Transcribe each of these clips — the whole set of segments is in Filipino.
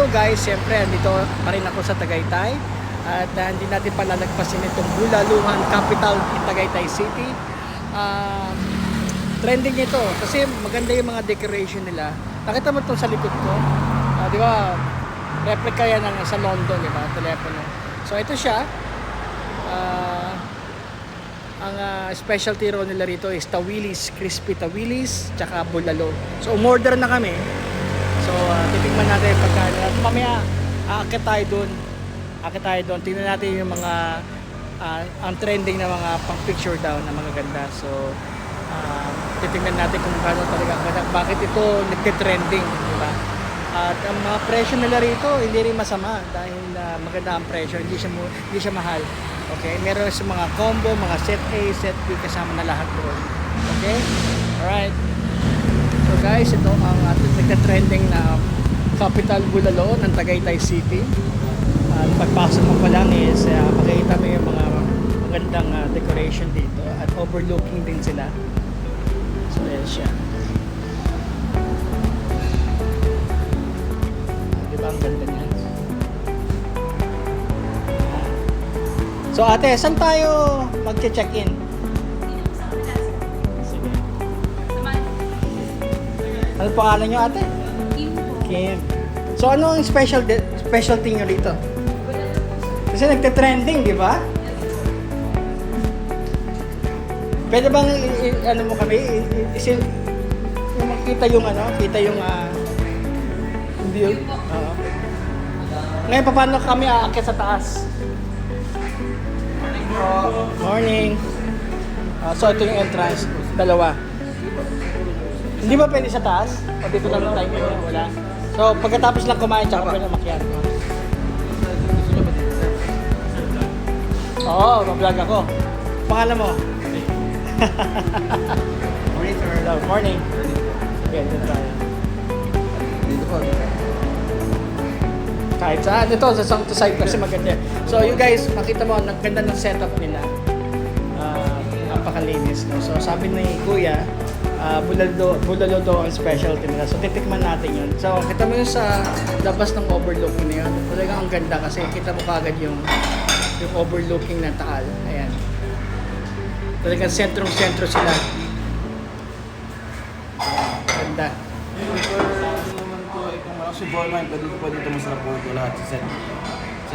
Hello guys, siyempre andito pa rin ako sa Tagaytay at hindi natin palalagpasin itong Bulaluhan Capital in Tagaytay City. Trending ito kasi maganda yung mga decoration nila. Nakita mo itong sa likod ko, di ba, replica yan ng sa London, di ba, telepono. So ito siya, ang specialty raw nila rito is tawilis, crispy tawilis, tsaka bulalo. So umorder na kami. So, titigman natin pagkain. At mamaya, aakit tayo doon. Tingnan natin yung mga ang trending na mga pang-picture daw na mga ganda. So, titignan natin kung paano talaga ganda. Bakit ito nagte-trending, di ba? At ang mga presyo nila rito, hindi rin masama dahil maganda ang presyo. Hindi siya mahal. Okay? Meron sa mga combo, mga set A, set B, kasama na lahat doon. Okay? Alright. So guys, ito ang nagka-trending na Capital Bulalo ng Tagaytay City. At pagpasok mo pa lang is makikita mo yung mga magandang decoration dito at overlooking din sila. So yan siya. Diba ang ganda niya? So ate, saan tayo mag-check-in? Ano pangalan nyo ate? Kim po. Kim. So ano ang specialty nyo rito? Kasi nagte-trending, di ba? Pwede bang ano mo kami yung makita yung kita yung view? Oo. Ngayon paano kami aakyat sa taas? Morning. So ito yung entrance, dalawa. Hindi ba pwede sa taas? O dito lang tayo ngayon? Wala. So, pagkatapos lang kumain, tsaka pwede makiyan. Oo, mag-vlog ako. Pangalan mo? Morning, sir. Hello, morning. Okay, dito tayo. Dito po. Kahit saan. Ito, sa side to side kasi maganda. So, you guys, makita mo, ang ganda ng setup nila. Napakalinis. No? So, sabi ni Kuya, bulalo daw ang specialty nila. So, titikman natin yun. So, kita mo yun sa labas ng overlooking na yun. Talagang ang ganda kasi kita mo kagad yung overlooking ng Taal. Ayan. Talagang sentrong-sentro sila. Ganda. Naman po, kung actually ballman, pwede ito masarap po ito lahat. Set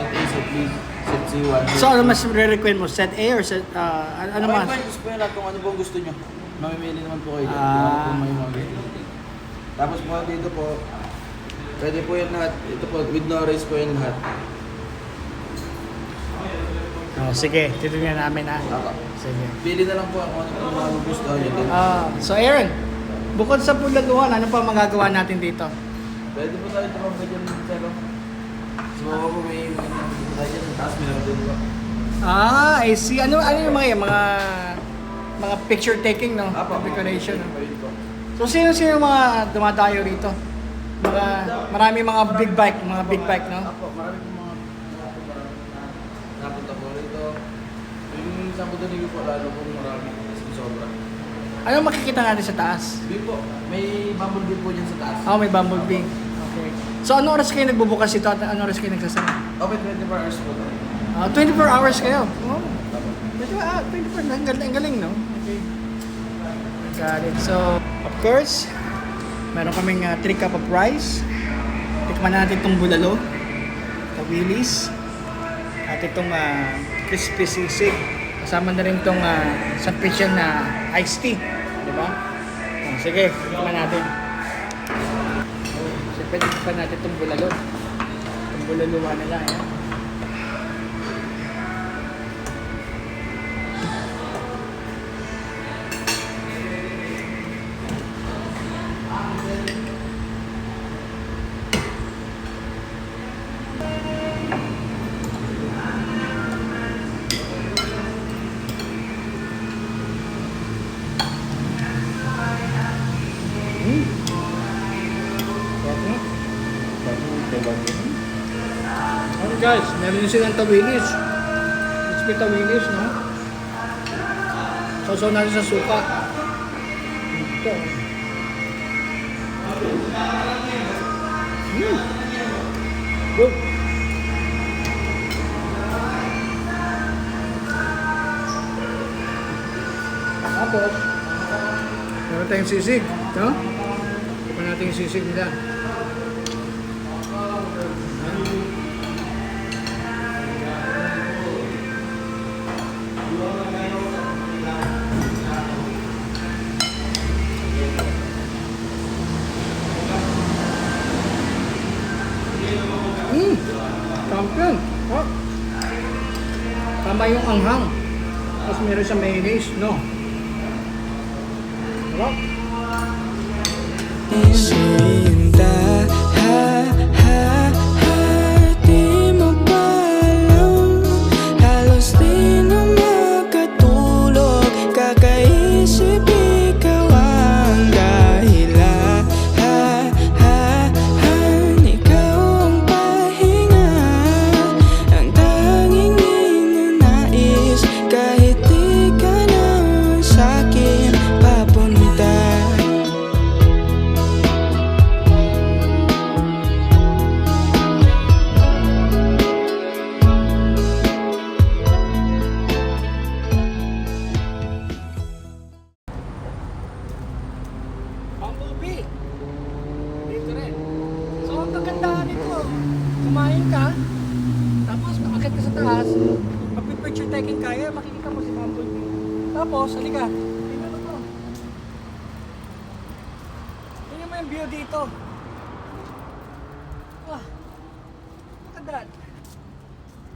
A, set B, set C1. So, ano mas re-recommend mo? Set A or set, ano mas? Gusto po yun lahat kung ano po ang gusto nyo. Mamimili naman po kayo dyan. Ah. May mga gusto. Tapos po dito po, pwede po yan lahat. Ito po, with no rice po yan lahat. Oh, sige, titignan namin ha. Ako. Sige. Pili na lang po kung ano po mga gusto nyo. So, Aaron, bukod sa bulaluhan, ano pa magagawa natin dito? Pwede po tayo tumambay dyan pero so po may tayo dyan. Tapos may lang din po. I see. Ano yung mga picture taking, no? Apo. Decoration, no? Pwede po. So, sino yung mga dumadayo rito? Marami mga big bike, no? Apo, marami po mga napunta po rito. Yung Sabado Linggo po lalo po marami sobra. Ano makikita natin sa taas? Bee po, may bumblebee po dyan sa taas. Oh, may bumblebee. Okay. So, ano oras kayo nagbubukas ito at ano oras kayo nagsasara? Open 24 hours po. 24 hours kayo. Oh. 24, ang galing, no? Okay. Got it. So, of course, meron kaming 3 cup of rice. Tikman natin itong bulalo, tawilis, at itong crispy sisig. Kasama na rin itong sa kitchen na iced tea. Diba? Oh, sige, tikman natin. Siyempre, tikman natin itong bulalo. Itong bulaluan nila, eh. Guys, meron din silang tawilis. Crispy tawilis, no? Sausaw natin sa suka. Ito. Good. Tapos, meron tayong sisig. No? Ito natin yung sisig nila. Champion. Oh. Tama yung anghang. Tapos meron sa mayonnaise, no? Sarap. Sinta, di mo pa alam. Halos di na makatulog. Kakaisip ikaw ang dahilan. Ikaw ang pahinga. Ang tanging ninanais. Kahit di ka naman sa'kin papunta. Bumblebee. Dito rin. So, ang kagandahan nito, kumain ka, tapos makakit ka sa taas, pag-picture taking kaya, makikita mo si Bumblebee. Tapos, halika, tingnan mo to. Tingnan mo yung view dito. Ah, look at that.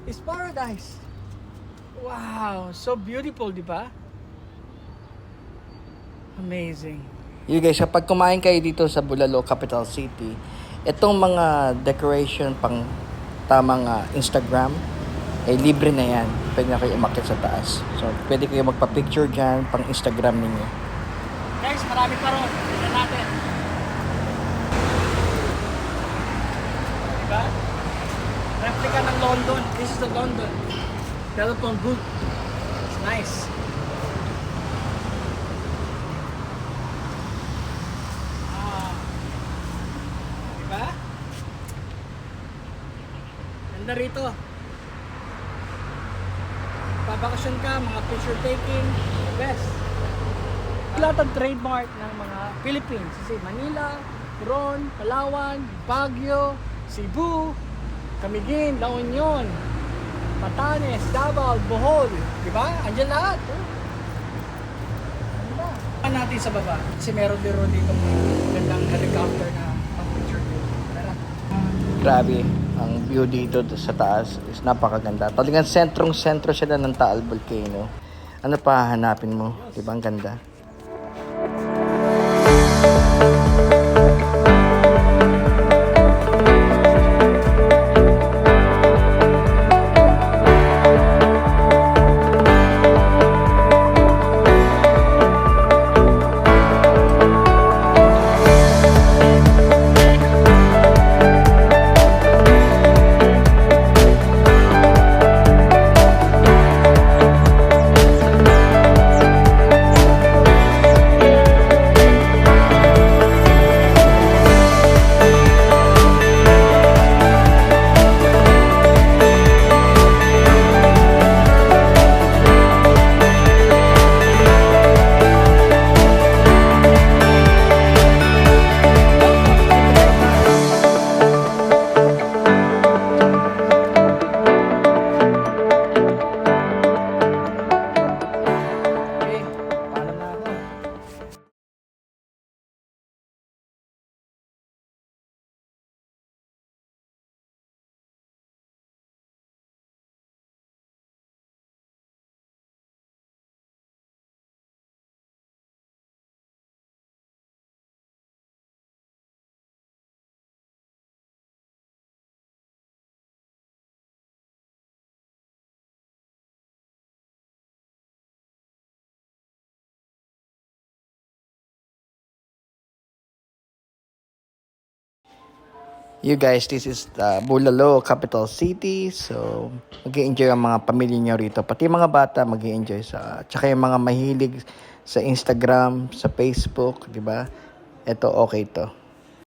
It's paradise. Wow, so beautiful, di ba? Amazing. You guys, kapag kumain kayo dito sa Bulalo, Capital City, itong mga decoration pang tamang Instagram, ay libre na yan. Pwede na kayo umakyat sa taas. So, pwede kayo magpa-picture dyan pang Instagram ninyo. Guys, marami pa ron. Tignan natin. Diba? Replica ng London. This is the London. Telephone booth. It's nice. Diba? Ganda rito. Babakasyon ka, mga picture taking, the best. Lahat ang trademark ng mga Philippines. Kasi Manila, Coron, Palawan, Baguio, Cebu, Camiguin, La Union, Batanes, Davao, Bohol. Diba? Andiyan lahat. Diba? Natin sa baba. Kasi meron din dito gandang helicopter na pang-picture din. Tara. Grabe. Ang view dito sa taas is napakaganda. Talagang sentrong-sentro siya ng Taal Volcano. Ano pa hahanapin mo? Diba ang ganda? You guys, this is the Bulalo, Capital City. So, mag-i-enjoy ang mga pamilya nyo rito. Pati mga bata mag-i-enjoy sa... Tsaka yung mga mahilig sa Instagram, sa Facebook, di ba? Ito, okay to.